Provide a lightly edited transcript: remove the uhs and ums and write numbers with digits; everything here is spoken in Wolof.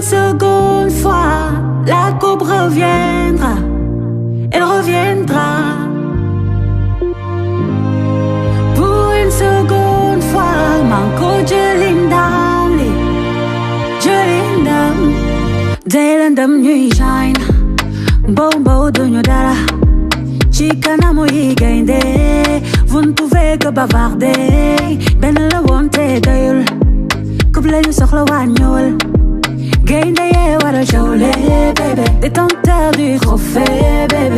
une seconde fois, la coupe reviendra, elle reviendra. Pour une seconde fois, manco Ndam, Ndam. Day Ndam ñuy shine, bow duñu dara. Ci kanamu yi gaynde, vous ne pouvez que bavarder. Ben la wonte doyul, coupe lañu soxla waa ñëwal. Gaynde yee wara jawle, bébé, détenteur du trophée, bébé.